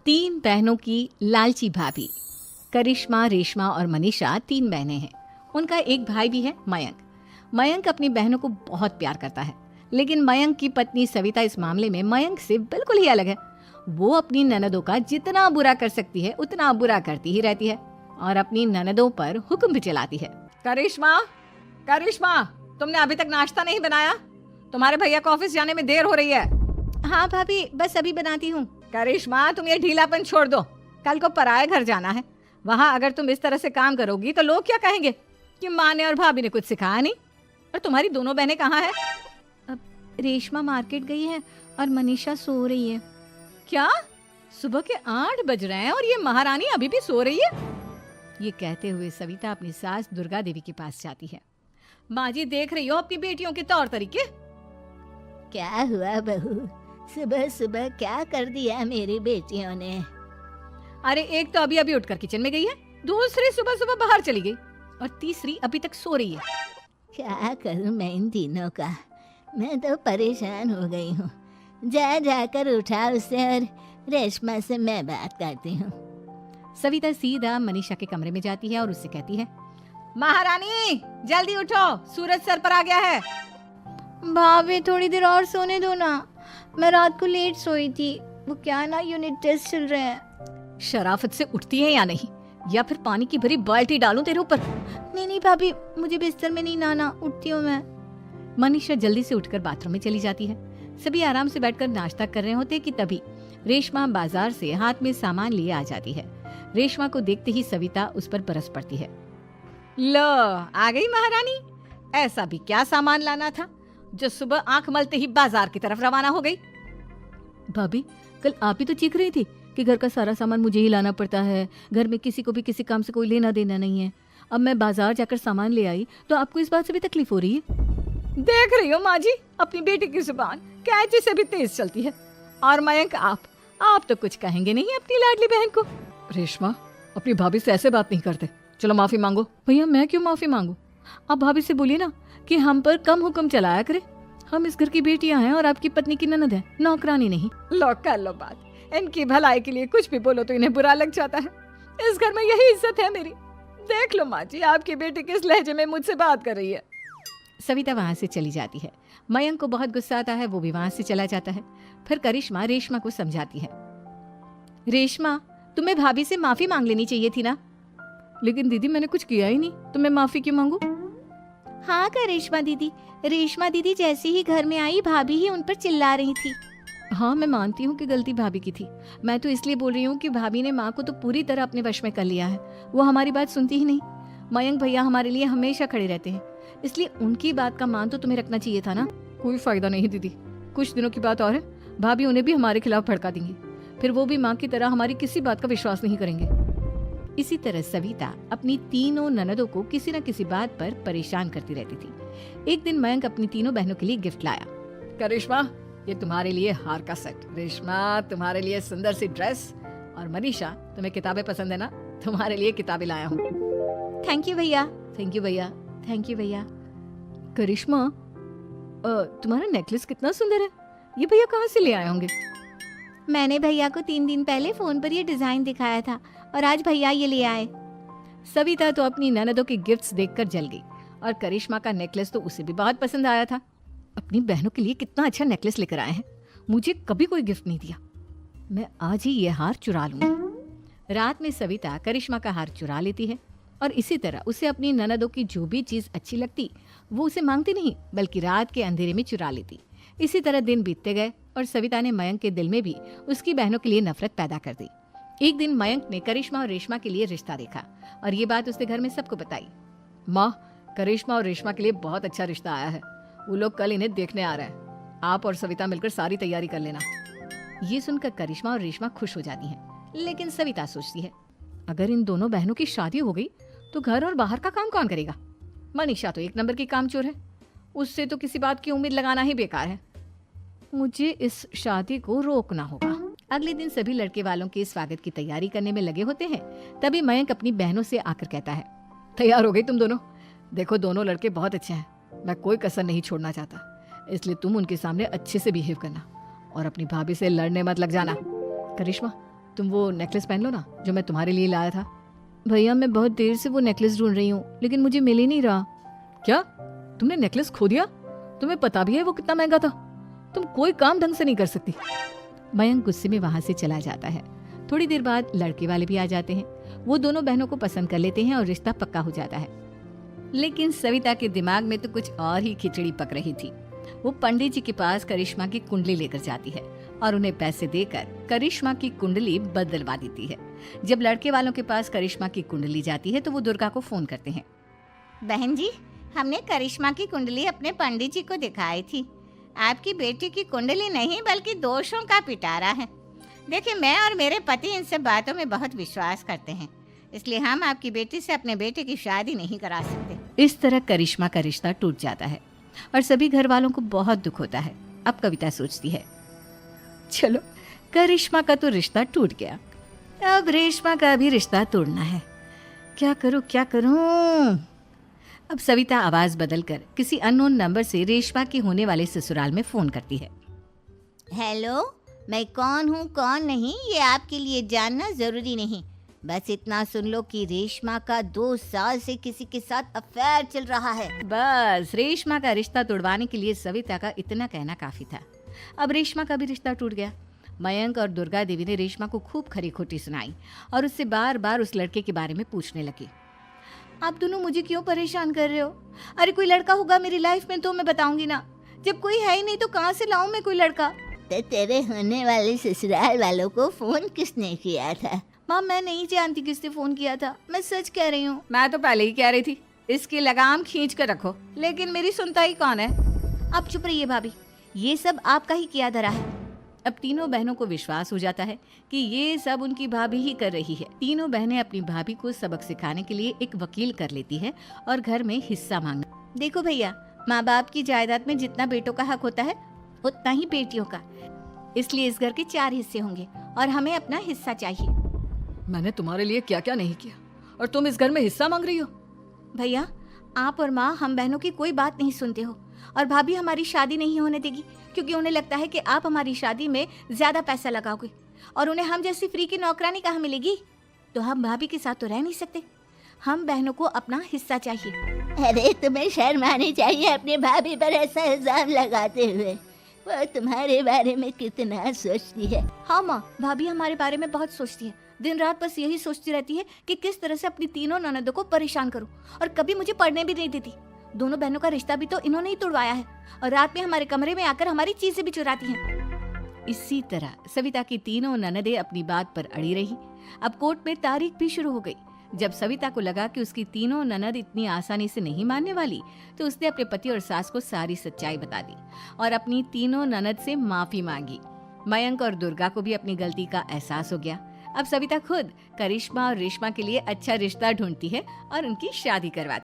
तीन बहनों की लालची भाभी। करिश्मा, रेशमा और मनीषा तीन बहनें हैं। उनका एक भाई भी है, मयंक। मयंक अपनी बहनों को बहुत प्यार करता है, लेकिन मयंक की पत्नी सविता इस मामले में मयंक से बिल्कुल ही अलग है। वो अपनी ननदों का जितना बुरा कर सकती है उतना बुरा करती ही रहती है और अपनी ननदों पर हुक्म भी चलाती है। करिश्मा, करिश्मा, तुमने अभी तक नाश्ता नहीं बनाया? तुम्हारे भैया को ऑफिस जाने में देर हो रही है। हाँ भाभी, बस अभी बनाती हूँ। करिश्मा, तुम ये ढीलापन छोड़ दो। कल को पराये घर जाना है। वहाँ अगर तुम इस तरह से काम करोगी तो लोग क्या कहेंगे कि माँ ने और भाभी ने कुछ सिखाया नहीं। और तुम्हारी दोनों बहनें कहाँ हैं? अब रेशमा मार्केट गई है और मनीषा सो रही है। क्या? सुबह के 8 बज रहे हैं और ये महारानी अभी भी सो रही है? ये कहते हुए सविता अपनी सास दुर्गा देवी के पास जाती है। माँ जी, देख रही हो अपनी बेटियों के तौर तरीके? क्या हुआ बहू, सुबह सुबह क्या कर दिया मेरी बेटियों ने? अरे एक तो अभी अभी उठकर किचन में गई है, दूसरी सुबह सुबह बाहर चली गई और तीसरी अभी तक सो रही है। क्या करूं मैं इन तीनों का, मैं तो परेशान हो गई हूँ। जाकर उठा उसे और रेशमा से मैं बात करती हूँ। सविता सीधा मनीषा के कमरे में जाती है और उससे कहती है, महारानी जल्दी उठो, सूरज सर पर आ गया है। भाभी थोड़ी देर और सोने दो ना, मैं रात को लेट सोई थी। वो क्या ना, यूनिट टेस्ट चल रहे हैं। शराफत से उठती है या नहीं, या फिर पानी की भरी बाल्टी डालूं तेरे ऊपर? नहीं भाभी, मुझे बिस्तर में नहीं नाना, उठती हूँ मैं। मनीषा जल्दी से उठकर बाथरूम में चली जाती है। सभी आराम से बैठकर नाश्ता कर रहे होते कि तभी रेशमा बाजार से हाथ में सामान लिए आ जाती है। रेशमा को देखते ही सविता उस पर बरस पड़ती है। लो, आ गई महारानी। ऐसा भी क्या सामान लाना था जो सुबह आंख मलते ही बाजार की तरफ रवाना हो गई? भाभी, कल आप ही तो चीख रही थी कि घर का सारा सामान मुझे ही लाना पड़ता है, घर में किसी को भी किसी काम से कोई लेना देना नहीं है। अब मैं बाजार जाकर सामान ले आई तो आपको इस बात से भी तकलीफ हो रही है? देख रही हो माँ जी, अपनी बेटी की जुबान कैंची से भी तेज चलती है। और मयंक, आप तो कुछ कहेंगे नहीं अपनी लाडली बहन को। रेशमा, अपनी भाभी से ऐसे बात नहीं करते। चलो माफी मांगो। भैया, मैं क्यों माफी मांगू? आप भाभी से बोलिए ना कि हम पर कम हुक्म चलाया करे। हम इस घर की बेटियां हैं और आपकी पत्नी की ननद है, नौकरानी नहीं। लो कर लो बात। इनकी भलाई के लिए कुछ भी बोलो तो इन्हें बुरा लग जाता है। इस घर में यही इज्जत है मेरी। देख लो माँ जी, आपकी बेटी किस लहजे में मुझसे बात कर रही है। सविता वहां से चली जाती है। मयंक को बहुत गुस्सा आता है, वो भी वहां से चला जाता है। फिर करिश्मा रेशमा को समझाती है, रेशमा, तुम्हें भाभी से माफी मांग लेनी चाहिए थी ना। लेकिन दीदी, मैंने कुछ किया ही नहीं, तो मैं माफी क्यों मांगू? हाँ करिश्मा दीदी, रेशमा दीदी जैसे ही घर में आई भाभी ही उन पर चिल्ला रही थी। हाँ, मैं मानती हूँ कि गलती भाभी की थी। मैं तो इसलिए बोल रही हूँ कि भाभी ने माँ को तो पूरी तरह अपने वश में कर लिया है। वो हमारी बात सुनती ही नहीं। मयंक भैया हमारे लिए हमेशा खड़े रहते हैं, इसलिए उनकी बात का मान तो तुम्हें रखना चाहिए था ना। कोई फायदा नहीं दीदी, कुछ दिनों की बात और है, भाभी उन्हें भी हमारे खिलाफ भड़का देंगी। फिर वो भी माँ की तरह हमारी किसी बात का विश्वास नहीं करेंगे। इसी तरह सविता अपनी तीनों ननदों को किसी न किसी बात पर परेशान करती रहती थी। एक दिन मयंक अपनी तीनों बहनों के लिए गिफ्ट लाया। करिश्मा, ये तुम्हारे लिए हार का सेट। रेशमा, तुम्हारे लिए सुंदर सी ड्रेस। और मनीषा, तुम्हें किताबें पसंद है ना, तुम्हारे लिए किताबें लाया हूँ। थैंक यू भैया। थैंक यू भैया। थैंक यू भैया। करिश्मा, तुम्हारा नेकलेस कितना सुंदर है। ये भैया कहाँ से ले आए होंगे? मैंने भैया को 3 दिन पहले फोन पर ये डिजाइन दिखाया था और आज भैया ये ले आए। सविता तो अपनी ननदों के गिफ्ट्स देखकर जल गई और करिश्मा का नेकलेस तो उसे भी बहुत पसंद आया था। अपनी बहनों के लिए कितना अच्छा नेकलेस लेकर आए हैं, मुझे कभी कोई गिफ्ट नहीं दिया। मैं आज ही ये हार चुरा लूंगी। रात में सविता करिश्मा का हार चुरा लेती है और इसी तरह उसे अपनी ननदों की जो भी चीज अच्छी लगती वो उसे मांगती नहीं, बल्कि रात के अंधेरे में चुरा लेती। इसी तरह दिन बीतते गए और सविता ने मयंक के दिल में भी उसकी बहनों के लिए नफरत पैदा कर दी। एक दिन मयंक ने करिश्मा और रेशमा के लिए रिश्ता देखा और ये बात उसने घर में सबको बताई। माँ, करिश्मा और रेशमा के लिए बहुत अच्छा रिश्ता आया है। वो लोग कल इन्हें देखने आ रहे हैं। आप और सविता मिलकर सारी तैयारी कर लेना। ये सुनकर करिश्मा और रेशमा खुश हो जाती हैं, लेकिन सविता सोचती है, अगर इन दोनों बहनों की शादी हो गई तो घर और बाहर का काम कौन करेगा? मनीषा तो 1 नंबर की कामचोर है, उससे तो किसी बात की उम्मीद लगाना ही बेकार है। मुझे इस शादी को रोकना होगा। अगले दिन सभी लड़के वालों के स्वागत की तैयारी करने में लगे होते हैं। तभी मयंक अपनी बहनों से आकर कहता है, तैयार हो गई तुम दोनों? देखो, दोनों लड़के बहुत अच्छे हैं, मैं कोई कसर नहीं छोड़ना चाहता, इसलिए तुम उनके सामने अच्छे से बिहेव करना और अपनी भाभी से लड़ने मत लग जाना। करिश्मा, तुम वो नेकलेस पहन लो ना जो मैं तुम्हारे लिए लाया था। भैया मैं बहुत देर से वो नेकलेस ढूंढ रही हूँ लेकिन मुझे मिल ही नहीं रहा। क्या तुमने नेकलेस खो दिया? तुम्हें पता भी है वो कितना महंगा था। तुम कोई काम ढंग से नहीं कर सकती। मयंक गुस्से में वहां से चला जाता है। थोड़ी देर बाद लड़के वाले भी आ जाते हैं। वो दोनों बहनों को पसंद कर लेते हैं और रिश्ता पक्का हो जाता है। लेकिन सविता के दिमाग में तो कुछ और ही खिचड़ी पक रही थी। वो पंडित जी के पास करिश्मा की कुंडली लेकर जाती है और उन्हें पैसे देकर करिश्मा की कुंडली बदलवा देती है। जब लड़के वालों के पास करिश्मा की कुंडली जाती है तो वो दुर्गा को फोन करते हैं। बहन जी, हमने करिश्मा की कुंडली अपने पंडित जी को दिखाई थी। आपकी बेटी की कुंडली नहीं बल्कि दोषों का पिटारा है। देखिए, मैं और मेरे पति इन सब बातों में बहुत विश्वास करते हैं, इसलिए हम आपकी बेटी से अपने बेटे की शादी नहीं करा सकते। इस तरह करिश्मा का रिश्ता टूट जाता है और सभी घर वालों को बहुत दुख होता है। अब कविता सोचती है, चलो करिश्मा का तो रिश्ता टूट गया, अब रेशमा का भी रिश्ता तोड़ना है। क्या करूं क्या करूं? अब सविता आवाज बदलकर किसी अननोन नंबर से रेशमा के होने वाले ससुराल में फोन करती है। हेलो, मैं कौन हूँ कौन नहीं ये आपके लिए जानना जरूरी नहीं। बस इतना सुन लो कि रेशमा का 2 साल से किसी के साथ अफेयर चल रहा है। बस रेशमा का रिश्ता तोड़वाने के लिए सविता का इतना कहना काफी था। अब रेशमा का भी रिश्ता टूट गया। मयंक और दुर्गा देवी ने रेशमा को खूब खरी खोटी सुनाई और उससे बार बार उस लड़के के बारे में पूछने लगी। आप दोनों मुझे क्यों परेशान कर रहे हो? अरे कोई लड़का होगा मेरी लाइफ में तो मैं बताऊंगी ना। जब कोई है ही नहीं तो कहाँ से लाऊं मैं कोई लड़का? तो तेरे होने वाले ससुराल वालों को फोन किसने किया था? माँ मैं नहीं जानती किसने फोन किया था, मैं सच कह रही हूँ। मैं तो पहले ही कह रही थी इसकी लगाम खींच कर रखो, लेकिन मेरी सुनता ही कौन है। अब चुप रहिए भाभी, ये सब आपका ही किया धरा है। अब तीनों बहनों को विश्वास हो जाता है कि ये सब उनकी भाभी ही कर रही है। तीनों बहनें अपनी भाभी को सबक सिखाने के लिए एक वकील कर लेती है और घर में हिस्सा मांगना। देखो भैया, माँ बाप की जायदाद में जितना बेटों का हक होता है उतना ही बेटियों का, इसलिए इस घर के 4 हिस्से होंगे और हमें अपना हिस्सा चाहिए। मैंने तुम्हारे लिए क्या क्या नहीं किया और तुम इस घर में हिस्सा मांग रही हो? भैया, आप और माँ हम बहनों की कोई बात नहीं सुनते हो और भाभी हमारी शादी नहीं होने देगी क्योंकि उन्हें लगता है कि आप हमारी शादी में ज्यादा पैसा लगाओगे और उन्हें हम जैसी फ्री की नौकरानी कहाँ मिलेगी। तो हम भाभी के साथ तो रह नहीं सकते, हम बहनों को अपना हिस्सा चाहिए। अरे तुम्हें शर्म आनी चाहिए अपनी भाभी पर ऐसा इल्जाम लगाते हुए। वो तुम्हारे बारे में कितना सोचती है। हाँ माँ, भाभी हमारे बारे में बहुत सोचती है। दिन रात बस यही सोचती रहती है कि किस तरह से अपनी तीनों ननदों को परेशान करूं और कभी मुझे पढ़ने भी नहीं देती। दोनों बहनों का रिश्ता भी तो इन्होंने ही तोड़वाया है और रात में हमारे कमरे में आकर हमारी चीजें भी चुराती हैं। इसी तरह सविता की तीनों ननदें अपनी बात पर अड़ी रही। अब कोर्ट में तारीख भी शुरू हो गई। जब सविता को लगा कि उसकी तीनों ननद इतनी आसानी से नहीं मानने वाली, तो उसने अपने पति और सास को सारी सच्चाई बता दी और अपनी तीनों ननद से माफी मांगी। मयंक और दुर्गा को भी अपनी गलती का एहसास हो गया। अब सविता खुद करिश्मा और रेशमा के लिए अच्छा रिश्ता ढूंढती है और उनकी शादी करवाती है।